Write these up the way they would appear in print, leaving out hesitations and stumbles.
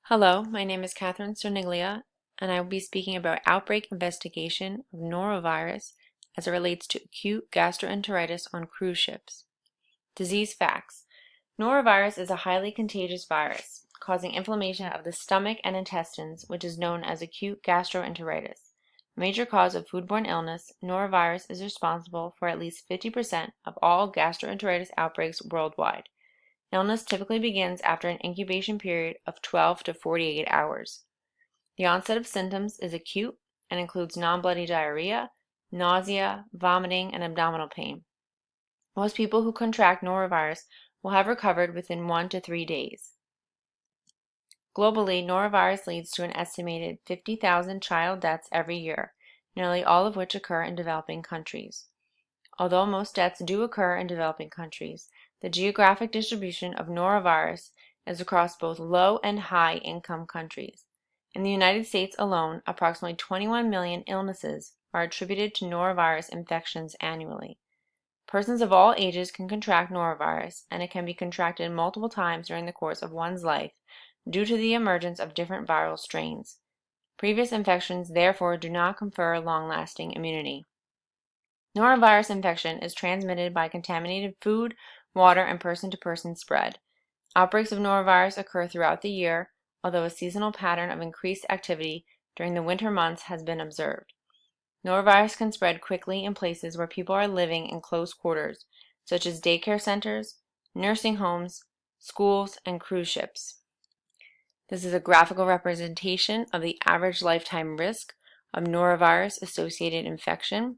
Hello, my name is Catherine Cerniglia, and I will be speaking about outbreak investigation of norovirus as it relates to acute gastroenteritis on cruise ships. Disease facts. Norovirus is a highly contagious virus, causing inflammation of the stomach and intestines, which is known as acute gastroenteritis. A major cause of foodborne illness, norovirus is responsible for at least 50% of all gastroenteritis outbreaks worldwide. Illness typically begins after an incubation period of 12 to 48 hours. The onset of symptoms is acute and includes non-bloody diarrhea, nausea, vomiting, and abdominal pain. Most people who contract norovirus will have recovered within 1 to 3 days. Globally, norovirus leads to an estimated 50,000 child deaths every year, nearly all of which occur in developing countries. Although most deaths do occur in developing countries, the geographic distribution of norovirus is across both low and high income countries. In the United States alone, approximately 21 million illnesses are attributed to norovirus infections annually. Persons of all ages can contract norovirus, and it can be contracted multiple times during the course of one's life due to the emergence of different viral strains. Previous infections therefore do not confer long-lasting immunity. Norovirus infection is transmitted by contaminated food, water, and person-to-person spread. Outbreaks of norovirus occur throughout the year, although a seasonal pattern of increased activity during the winter months has been observed. Norovirus can spread quickly in places where people are living in close quarters, such as daycare centers, nursing homes, schools, and cruise ships. This is a graphical representation of the average lifetime risk of norovirus-associated infection.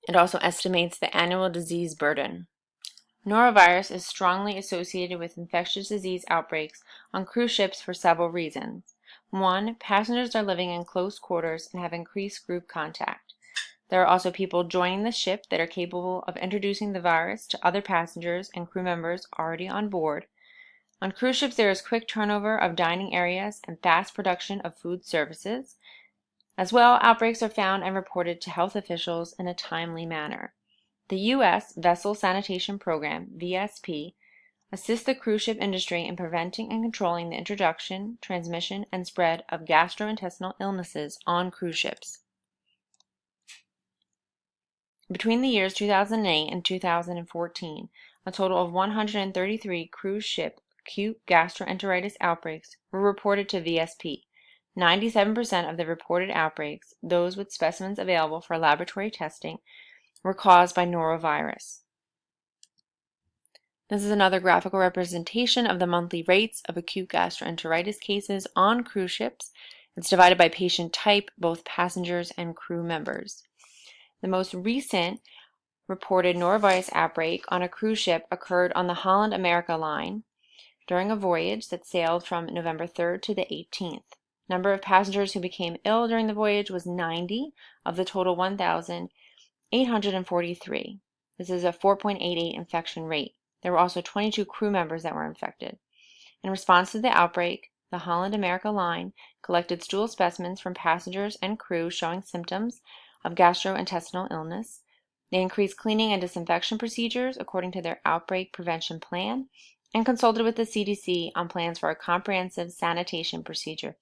It also estimates the annual disease burden. Norovirus is strongly associated with infectious disease outbreaks on cruise ships for several reasons. 1. Passengers are living in close quarters and have increased group contact. There are also people joining the ship that are capable of introducing the virus to other passengers and crew members already on board. On cruise ships, there is quick turnover of dining areas and fast production of food services. As well, outbreaks are found and reported to health officials in a timely manner. The U.S. Vessel Sanitation Program, VSP, assists the cruise ship industry in preventing and controlling the introduction, transmission, and spread of gastrointestinal illnesses on cruise ships. Between the years 2008 and 2014, a total of 133 cruise ship acute gastroenteritis outbreaks were reported to VSP. 97% of the reported outbreaks, those with specimens available for laboratory testing, were caused by norovirus. This is another graphical representation of the monthly rates of acute gastroenteritis cases on cruise ships. It's divided by patient type, both passengers and crew members. The most recent reported norovirus outbreak on a cruise ship occurred on the Holland America line during a voyage that sailed from November 3rd to the 18th. Number of passengers who became ill during the voyage was 90 of the total 1,843. This is a 4.88 infection rate. There were also 22 crew members that were infected. In response to the outbreak, the Holland America line collected stool specimens from passengers and crew showing symptoms of gastrointestinal illness. They increased cleaning and disinfection procedures according to their outbreak prevention plan and consulted with the CDC on plans for a comprehensive sanitation procedure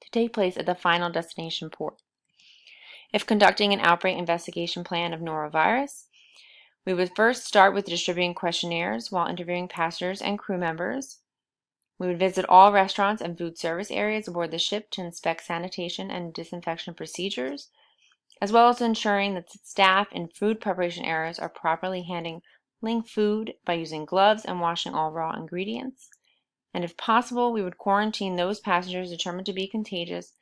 to take place at the final destination port. If conducting an outbreak investigation plan of norovirus, we would first start with distributing questionnaires while interviewing passengers and crew members. We would visit all restaurants and food service areas aboard the ship to inspect sanitation and disinfection procedures, as well as ensuring that staff in food preparation areas are properly handling food by using gloves and washing all raw ingredients. And if possible, we would quarantine those passengers determined to be contagious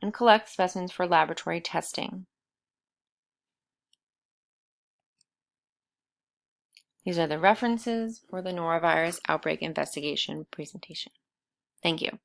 and collect specimens for laboratory testing. These are the references for the norovirus outbreak investigation presentation. Thank you.